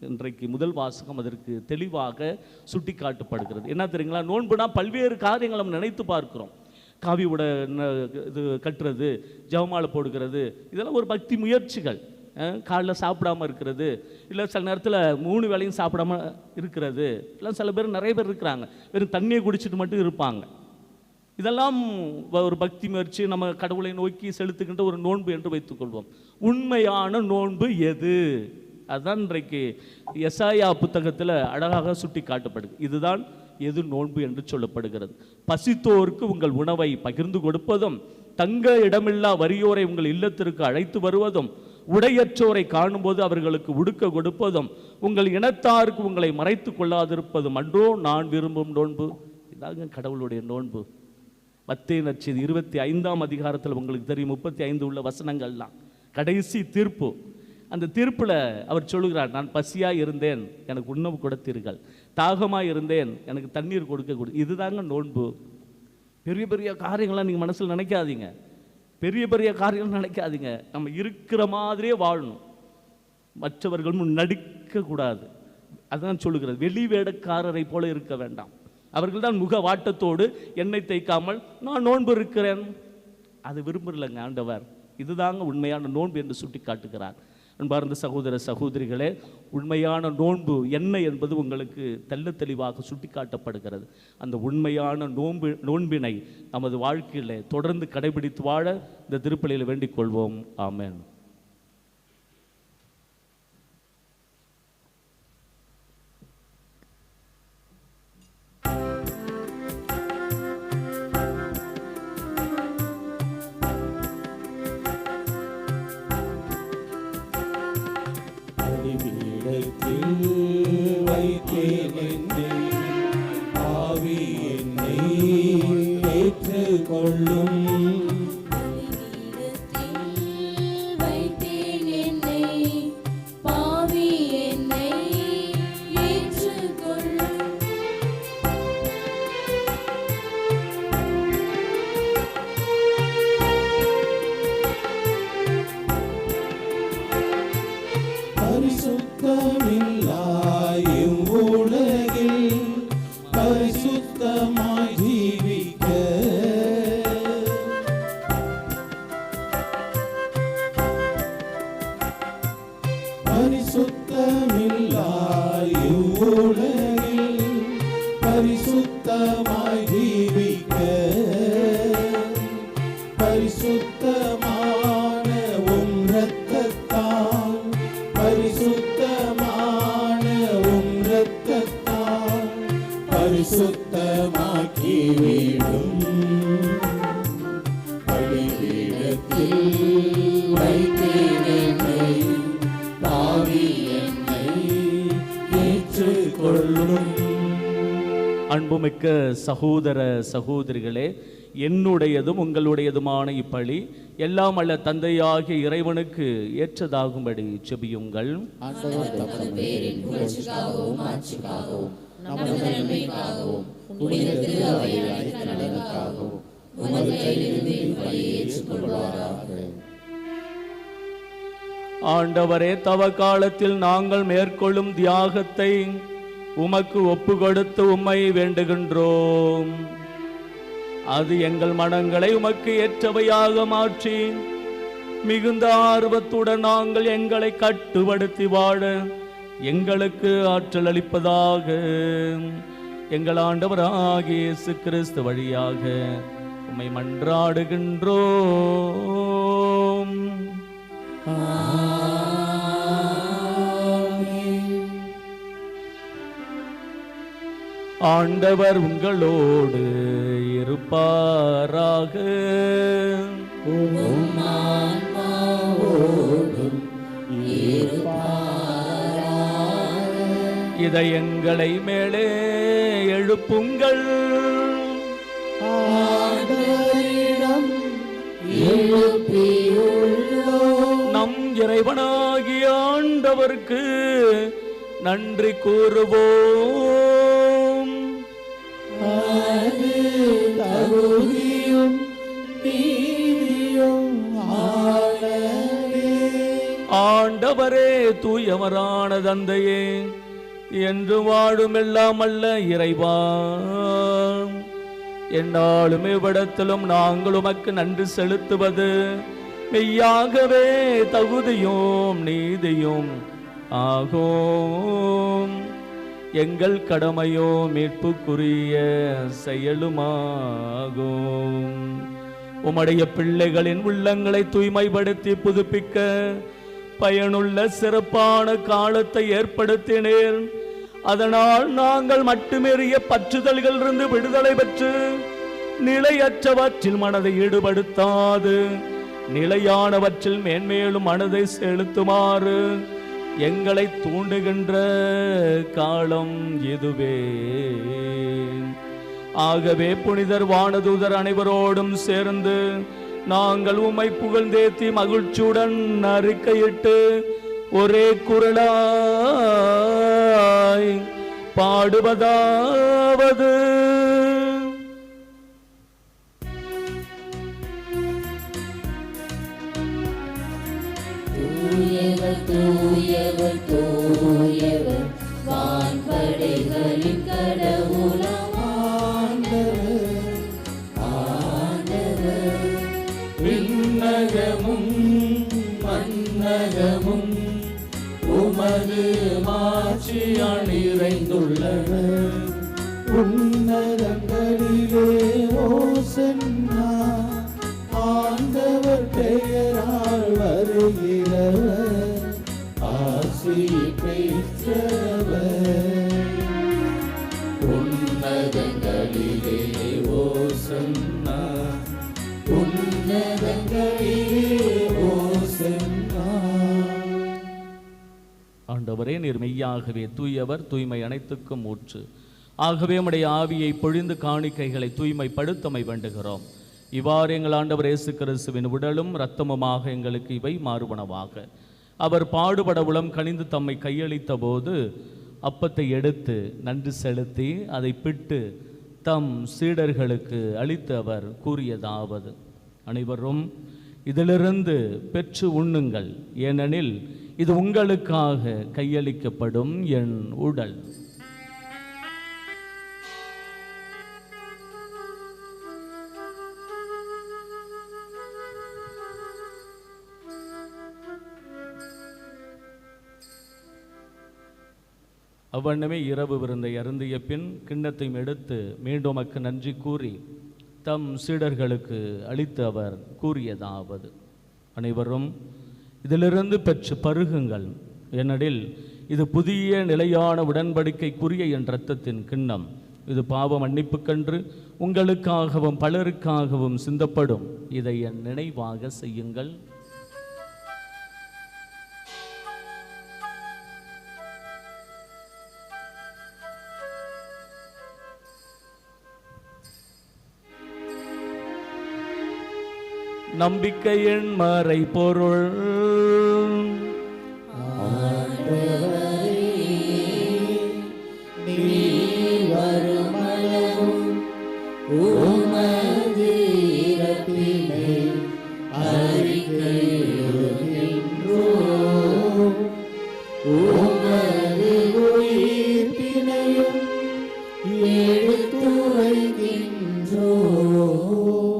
இன்றைக்கு முதல் வாசகம் அதற்கு தெளிவாக சுட்டி காட்டப்படுகிறது. என்ன தெரியுங்களா? நோன்புனா பல்வேறு காரியங்களை நம்ம நினைத்து பார்க்கிறோம். காவி உடை இது கட்டுறது, ஜெபமாலை போடுகிறது, இதெல்லாம் ஒரு பக்தி முயற்சிகள். காலைல சாப்பிடாமல் இருக்கிறது, இல்லை சில நேரத்தில் 3 வேளையும் சாப்பிடாம இருக்கிறது, இல்லை சில பேர் நிறைய பேர் இருக்கிறாங்க வெறும் தண்ணியை குடிச்சிட்டு மட்டும் இருப்பாங்க. இதெல்லாம் ஒரு பக்தி முயற்சி, நம்ம கடவுளை நோக்கி செலுத்துகின்ற ஒரு நோன்பு என்று வைத்துக்கொள்வோம். உண்மையான நோன்பு எது? அதுதான் இன்றைக்கு எசாயா புத்தகத்தில் அழகாக சுட்டி காட்டப்படுது. இதுதான் எது நோன்பு என்று சொல்லப்படுகிறது. பசித்தோருக்கு உங்கள் உணவை பகிர்ந்து கொடுப்பதும், தங்க இடமில்லா வறியோரை உங்கள் இல்லத்திற்கு அழைத்து வருவதும், உடையற்றோரை காணும்போது அவர்களுக்கு உடுக்க கொடுப்பதும், உங்கள் இனத்தாருக்கு உங்களை மறைத்து கொள்ளாதிருப்பதும் அன்றோ நான் விரும்பும் நோன்பு. இதாங்க கடவுளுடைய நோன்பு. மத்தேயு நற்செய்தி 25ஆம் அதிகாரத்தில் உங்களுக்கு தெரியும் 35 உள்ள வசனங்கள்லாம் கடைசி தீர்ப்பு. அந்த தீர்ப்பில் அவர் சொல்லுகிறார், நான் பசியாக இருந்தேன் எனக்கு உணவு கொடுத்தீர்கள், தாகமாக இருந்தேன் எனக்கு தண்ணீர் கொடுக்க. இதுதாங்க நோன்பு. பெரிய பெரிய காரியங்கள்லாம் நீங்கள் மனசில் நினைக்காதீங்க, பெரிய பெரிய காரியங்கள் நினைக்காதீங்க. நம்ம இருக்கிற மாதிரியே வாழணும், மற்றவர்கள் முன் நடிக்கக்கூடாது. அதுதான் சொல்லுகிறது. வெளி வேடக்காரரை போல இருக்க வேண்டாம். அவர்கள் தான் முக வாட்டத்தோடு எண்ணெய் தேய்க்காமல் நான் நோன்பு இருக்கிறேன், அது விரும்புகிறலங்க ஆண்டவர். இதுதாங்க உண்மையான நோன்பு என்று சுட்டி காட்டுகிறார். அன்பார்ந்த சகோதர சகோதரிகளே, உண்மையான நோன்பு என்ன என்பது உங்களுக்கு தெள்ள தெளிவாக சுட்டி காட்டப்படுகிறது. அந்த உண்மையான நோன்பினை நமது வாழ்க்கையில் தொடர்ந்து கடைபிடித்து வாழ இந்த திருப்பலியில் வேண்டிக் கொள்வோம். ஆமென். கொள்ளும். வைத்தேன் என்னை, பாவி என்னை ஏற்றுக்கொள்ளும். பரிசுத்தமில்லா இவ்வுலகில் பரிசுத்தமாய் ஜீவிக்க பரிசுத்தமில்லா இவ்வுலகில் பரிசுத்தமாய் ஜீவிக்க பரிசுத்தமான உம் இரத்தத்தால் பரிசுத்தமான உம் இரத்தத்தால் பரிசுத்தமாக்கி விடும். பலிபீடத்தில் வைத்தேன் என்னை, பாவி என்னை ஏற்றுக்கொள்ளும். அன்புமிக்க சகோதர சகோதரிகளே, என்னுடையதும் உங்களுடையதுமான இப்பலி எல்லாம் அல்ல தந்தையாகிய இறைவனுக்கு ஏற்றதாகும்படி செபியுங்கள். ஆண்டவர் தமது பேரின் புகழ்ச்சிக்காகவும் ஆட்சிக்காகவும் நமது நன்மைக்காகவும் புனித திரு அவையின் அனைத்து நலனுக்காகவும் உமது கையிலிருந்து இப்பலியை ஏற்றுக்கொள்வாராக. ஆண்டவரே, தவ காலத்தில் நாங்கள் மேற்கொள்ளும் தியாகத்தை உமக்கு ஒப்பு கொடுத்து உம்மை வேண்டுகின்றோம். அது எங்கள் மனங்களை உமக்கு ஏற்றவையாக மாற்றி மிகுந்த ஆர்வத்துடன் நாங்கள் எங்களை கட்டுப்படுத்தி வாழ எங்களுக்கு ஆற்றல் அளிப்பதாக எங்கள் ஆண்டவராகிய இயேசு கிறிஸ்து வழியாக உம்மை மன்றாடுகின்றோம். ஆண்டவர் உங்களோடு இருப்பாராக. இதயங்களை மேலே எழுப்புங்கள். நம் இறைவனாகிய ஆண்டவருக்கு நன்றி கூறுவோம். ஆண்டவரே, தூயவரான தந்தையே, என்று வாழும் எல்லாம் அல்ல இறைவா, என்னாலும் இவ்விடத்திலும் நாங்கள் உமக்கு நன்றி செலுத்துவது மெய்யாகவே தகுதியும் நீதியும் ஆகும். எங்கள் கடமையோ மீட்புக்குரிய செயலுமாகும். உம்முடைய பிள்ளைகளின் உள்ளங்களை தூய்மைப்படுத்தி புதுப்பிக்க பயனுள்ள சிறப்பான காலத்தை ஏற்படுத்தினேன். அதனால் நாங்கள் மட்டுமேறிய பற்றுதல்களிலிருந்து விடுதலை பெற்று நிலையற்றவற்றில் மனதை ஈடுபடுத்தாது நிலையானவற்றில் மேன்மேலும் மனதை செலுத்துமாறு எங்களை தூண்டுகின்ற காலம் இதுவே. ஆகவே புனிதர் வானதூதர் அனைவரோடும் சேர்ந்து நாங்கள் உம்மை புகழ்ந்தேத்தி மகிழ்ச்சியுடன் அறிக்கையிட்டு ஒரே குரலாய் பாடுவதாவது: தூயவர் தூயவர் தூயவர் வான்படைகளின் கடவுளாம் ஆண்டவர். ஆண்டவர் விண்ணகமும் மன்னகமும் உமது மாட்சியால் நிறைந்துள்ளன. உன்னதங்களிலே ஓசன்னா, ஆண்டவர் பெயரால் வருகிறவர் ஆசி பெற்றவர். உன்னதங்களிலே ஓசன்னா, உன்னதங்களிலே ஓசன்னா. ஆண்டவரே, நீர் மெய்யாகவே தூயவர், தூய்மை அனைத்துக்கும் ஊற்று. ஆகவே உம்முடைய ஆவியை பொழிந்து காணிக்கைகளை தூய்மைப்படுத்தமை வேண்டுகிறோம். இவ்வாறு எங்கள் ஆண்டவர் இயேசு கிறிஸ்துவின் உடலும் இரத்தமுமாக எங்களுக்கு இவை மாறுபனவாக. அவர் பாடுபட உளம் கனிந்து தம்மை கையளித்த போது அப்பத்தை எடுத்து நன்றி செலுத்தி அதை பிட்டு தம் சீடர்களுக்கு அளித்து அவர் கூறியதாவது, அனைவரும் இதிலிருந்து பெற்று உண்ணுங்கள், ஏனெனில் இது உங்களுக்காக கையளிக்கப்படும் என் உடல். அவ்வண்ணமே இரவு விருந்தை அருந்திய பின் கிண்ணத்தையும் எடுத்து மீண்டும் நன்றி கூறி தம் சீடர்களுக்கு அளித்து அவர் கூறியதாவது, அனைவரும் இதிலிருந்து பெற்று பருகுங்கள், ஏனெனில் இது புதிய நிலையான உடன்படிக்கைக்குரிய என் இரத்தத்தின் கிண்ணம். இது பாவ மன்னிப்புக்கன்று உங்களுக்காகவும் பலருக்காகவும் சிந்தப்படும். இதை என் நினைவாக செய்யுங்கள். நம்பிக்கையின் மறை பொருள்.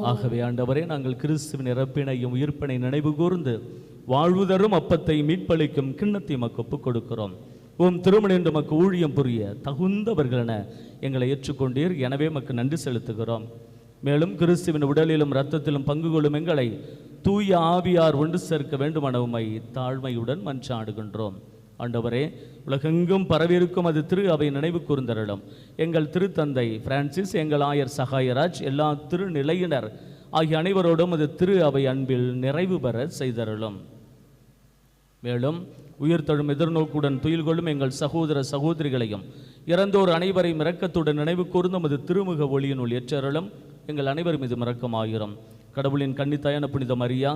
ஆகவே ஆண்டவரே, நாங்கள் கிறிஸ்துவின் இறப்பினையும் உயிர்ப்பினை நினைவு கூர்ந்து வாழ்வு தரும் அப்பத்தை மீட்பளிக்கும் கிண்ணத்தை மக்கு ஒப்புக் கொடுக்கிறோம். திருமணம் என்று மக்கு ஊழியம் புரிய தகுந்தவர்களென எங்களை ஏற்றுக்கொண்டீர். எனவே மக்கு நன்றி செலுத்துகிறோம். மேலும் கிறிஸ்துவின் உடலிலும் இரத்தத்திலும் பங்கு கொள்ளும் எங்களை தூய ஆவியார் ஒன்று சேர்க்க வேண்டுமெனவுமை தாழ்மையுடன் மன்றாடுகின்றோம். ஆண்டவரே, உலகெங்கும் பரவியிருக்கும் அது திரு அவை நினைவு கூர்ந்தருளும். எங்கள் திருத்தந்தை பிரான்சிஸ், எங்கள் ஆயர் சகாயராஜ், எல்லா திருநிலையினர் ஆகிய அனைவரோடும் அது திரு அவை அன்பில் நிறைவு பெற செய்தருளும். மேலும் உயிர்த்தெழும் எதிர்நோக்குடன் துயில் கொள்ளும் எங்கள் சகோதர சகோதரிகளையும் இறந்தோர் அனைவரையும் இரக்கத்துடன் நினைவு கூர்ந்தும் அது திருமுக ஒளியினுள் ஏற்றருளும். எங்கள் அனைவரும் இது இரக்கமாயிரும். கடவுளின் கன்னித்தாயான புனித மரியா,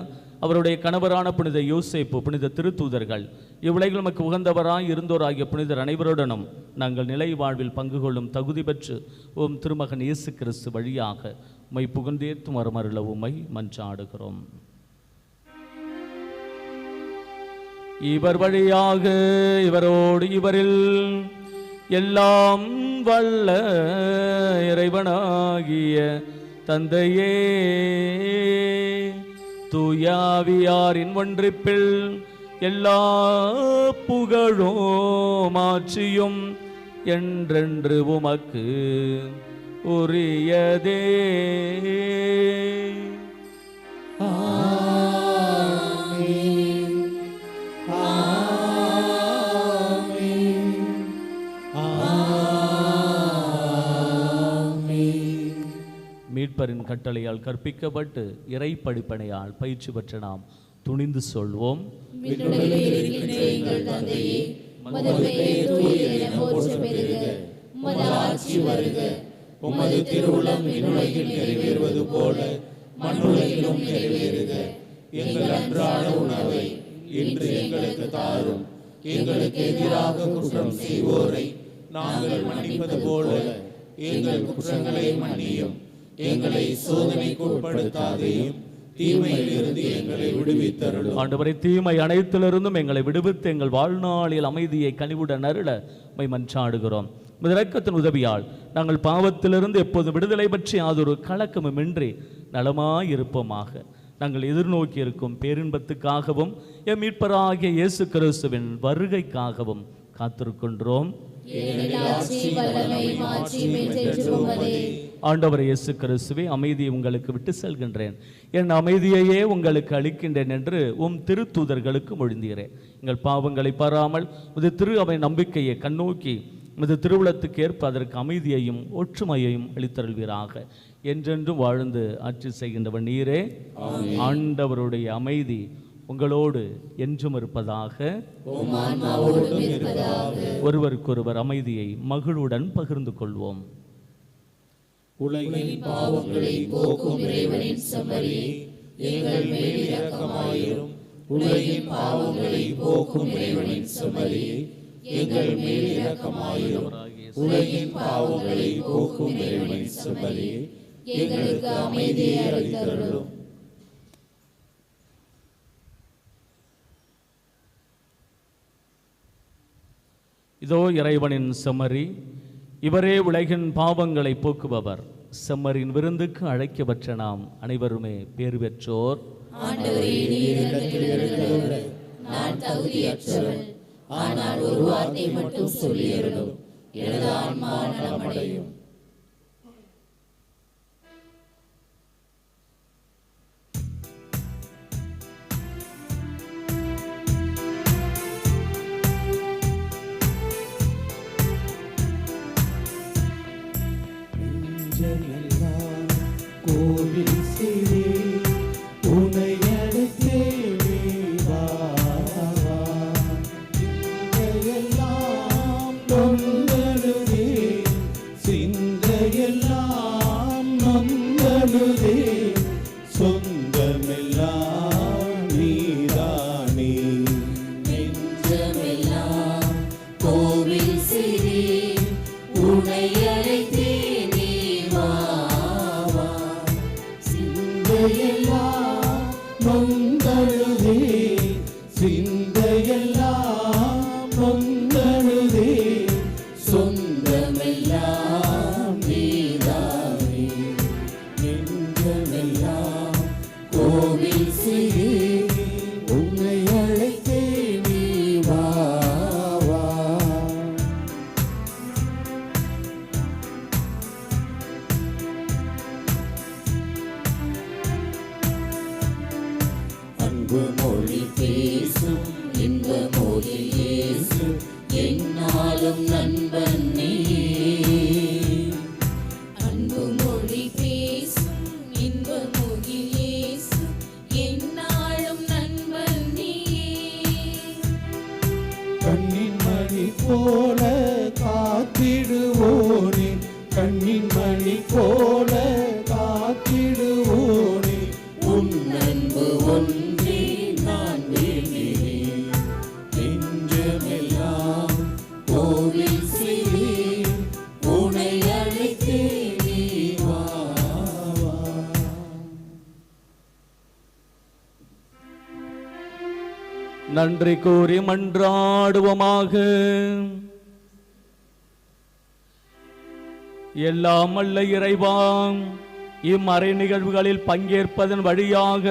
அவருடைய கணவரான புனித யோசேப்பு, புனித திருத்தூதர்கள், இவ்வுலகில் நமக்கு உகந்தவராய் இருந்தோர் ஆகிய புனிதர் அனைவருடனும் நாங்கள் நிலை வாழ்வில் பங்கு கொள்ளும் தகுதி பெற்று திருமகன் இயேசு கிறிஸ்து வழியாக உம்மை புகழ்ந்தேத்தும் வரமருள உம்மை மன்றாடுகிறோம். இவர் வழியாக இவரோடு இவரில் எல்லாம் வல்ல இறைவனாகிய தந்தையே, தூயாவியாரின் ஒன்றிப்பில் எல்லா புகழும் ஆட்சியும் என்றென்று உமக்கு உரியதே. மீட்பரின் கட்டளையால் கற்பிக்கப்பட்டு இறை படிப்பனையால் பயிற்சி பெற்ற நாம் துணிந்து சொல்வோம். உமது திருவுளம் விண்ணுலகில் நிறைவேறுவது போல மண்ணுலகிலும் நிறைவேறுக. எங்கள் அன்றாட உணவை இன்று எங்களுக்கு தாரும். எங்களுக்கு எதிராக குற்றம் செய்வோரை நாங்கள் மன்னிப்பது போல எங்கள் குற்றங்களை மன்னியும். எங்களை சோதனைக்கு உட்படுத்தாதையும் தீமையிலிருந்து எங்களை விடுவித்தருளும். ஆண்டவரே, தீமை அனைத்திலிருந்தும் எங்களை விடுவித்து எங்கள் வாழ்நாளில் அமைதியை கனிவுடன் அருள உம்மை மன்றாடுகிறோம். இரக்கத்தின் உதவியால் நாங்கள் பாவத்திலிருந்து எப்போதும் விடுதலை பற்றி யாதொரு கலக்கமுமின்றி நலமாயிருப்போமாக. நாங்கள் எதிர்நோக்கி இருக்கும் பேரின்பத்துக்காகவும் எம் மீட்பராகிய இயேசு கிறிஸ்துவின் வருகைக்காகவும் காத்திருக்கின்றோம். ஆண்டவர் இயேசு கிறிஸ்துவே, அமைதியை உங்களுக்கு விட்டு செல்கின்றேன், என் அமைதியையே உங்களுக்கு அளிக்கின்றேன் என்று திருத்தூதர்களுக்கு மொழிந்தீரேன். எங்கள் பாவங்களை பாராமல் உமது திரு அவை நம்பிக்கையை கண்ணோக்கி உமது திருவுளத்துக்கு ஏற்ப அதற்கு அமைதியையும் ஒற்றுமையையும் அளித்தருள்வீராக. என்றென்றும் வாழ்ந்து ஆட்சி செய்கின்றவர் நீரே. ஆண்டவருடைய அமைதி உங்களோடு என்றும் இருப்பதாக. ஒருவருக்கொருவர் அமைதியை மகிழ்வுடன் பகிர்ந்து கொள்வோம். உலகின் பாவங்களை போக்கும் இறைவனின் செம்மறியே, எங்கள் மேல் இரக்கமாயிரும். உலகின் பாவங்களை போக்கும் இறைவனின் செம்மறியே, எங்கள் மேல் இரக்கமாயிரும். உலகின் பாவங்களை போக்கும் இறைவனின் செம்மறியே, எங்களுக்கு அமைதியை அளித்தருளும். இதோ இறைவனின் செம்மறி, இவரே உலகின் பாவங்களை போக்குபவர். செம்மறியின் விருந்துக்கு அழைக்கப்பட்ட நாம் அனைவருமே பேறு பெற்றோர். ஆண்டவரே, நீர் இடத்தில் எழுந்தருள நான் தகுதியற்றவள். ஆனால் ஒரு வார்த்தை மட்டும் சொல்லியருளும், எனது ஆன்மா நலமடையும். கோவில் சிறே உனை அடுத்தே சிந்தையெல்லாம் நொந்தழுதே, சிந்தையெல்லாம் நொந்தழுதே, சொந்தமெல்லாம் நீதானே. நெஞ்சமெல்லாம் கோவில் சிறே உனை அழைத்தே நீ வா. சிந்தையெல்லாம் நொந்தழுதே, சிந்தையெல்லாம் நொந்தழுதே, சொந்தமெல்லாம் நீதானே. நெஞ்சமெல்லாம் கோவில் சிறே உன்னை அழைத்தே நீ வா. அன்பு மொழி பேசும் இன்ப மொழி இயேசு, என்னாலும் நண்பன் நீ. அன்பு மொழி பேசும் இன்ப மொழி இயேசு, என்னாலும் நண்பன் நீ. கண்ணின் மணி போல காத்திடுவோனே, கண்ணின் மணி போல காத்திடுவோனே, உன் அன்பு ஒன்றே நான் வேண்டினேன். நெஞ்சமெல்லாம் கோவில் சிறே உனை அழைத்தே நீ வா. நன்றி கூறி மன்றாடுவோமாக. எல்லாம் வல்ல இறைவா, இம்மறை நிகழ்வுகளில் பங்கேற்பதன் வழியாக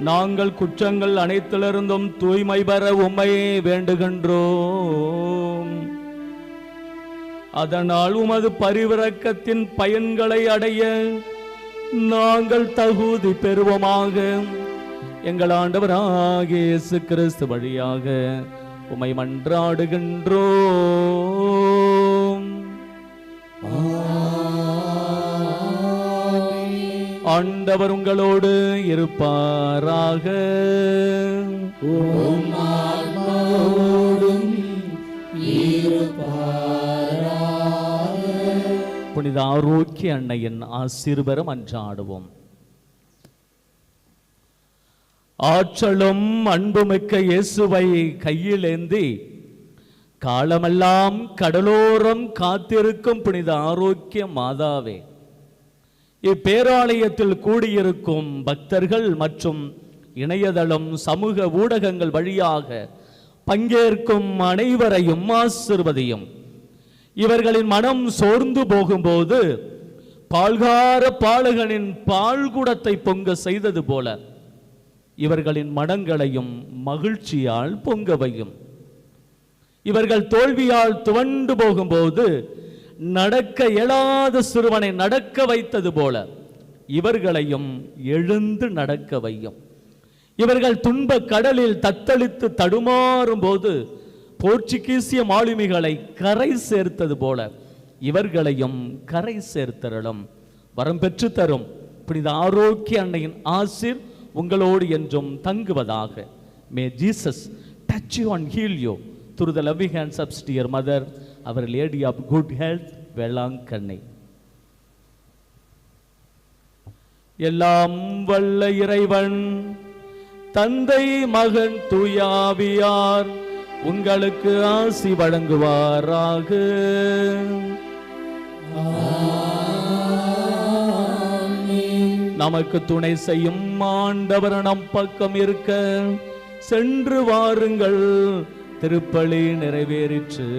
நாங்கள் குற்றங்கள் அனைத்திலிருந்தும் தூய்மை பெற உம்மை வேண்டுகின்றோம். அதனால் உமது பரிவிரக்கத்தின் பயன்களை அடைய நாங்கள் தகுதி பெறுவோமாக. எங்கள் ஆண்டவராகிய இயேசு கிறிஸ்து வழியாக உம்மை மன்றாடுகின்றோம். ஆண்டவர் உங்களோடு இருப்பாராக. புனித ஆரோக்கிய அன்னையின் ஆசீர்வாதம் அன்றாடுவோம். ஆற்றலும் அன்புமிக்க இயேசுவை கையில் ஏந்தி காலமெல்லாம் கடலோரம் காத்திருக்கும் புனித ஆரோக்கிய மாதாவே, இப்பேராலயத்தில் கூடியிருக்கும் பக்தர்கள் மற்றும் இணையதளம் சமூக ஊடகங்கள் வழியாக பங்கேற்கும் அனைவரையும் ஆசிர்வதியும். இவர்களின் மனம் சோர்ந்து போகும்போது பால்கார பாலகனின் பால்குடத்தை பொங்க செய்தது போல இவர்களின் மனங்களையும் மகிழ்ச்சியால் பொங்கவையும். இவர்கள் தோல்வியால் துவண்டு போகும்போது நடக்க இயலாத சிறுவனை நடக்க வைத்தது போல இவர்களையும் எழுந்து நடக்க வையும். இவர்கள் துன்ப கடலில் தத்தளித்து தடுமாறும் போது போர்ச்சுகீசிய மாலுமிகளை கரை சேர்த்தது போல இவர்களையும் கரை சேர்த்தருளும். வரம் பெற்று தரும் புனித ஆரோக்கிய அன்னையின் ஆசீர் உங்களோடு என்றும் தங்குவதாக. May Jesus touch you and heal you through the loving hands of dear mother, our Lady of Good Health, Velankanni. எல்லாம் வல்ல இறைவன் தந்தை மகன் தூயாவியார் உங்களுக்கு ஆசி வழங்குவாராக. நமக்கு துணை செய்யும் ஆண்டவர் நம் பக்கம் இருக்க சென்று வாருங்கள். திருப்பலி நிறைவேறிற்று.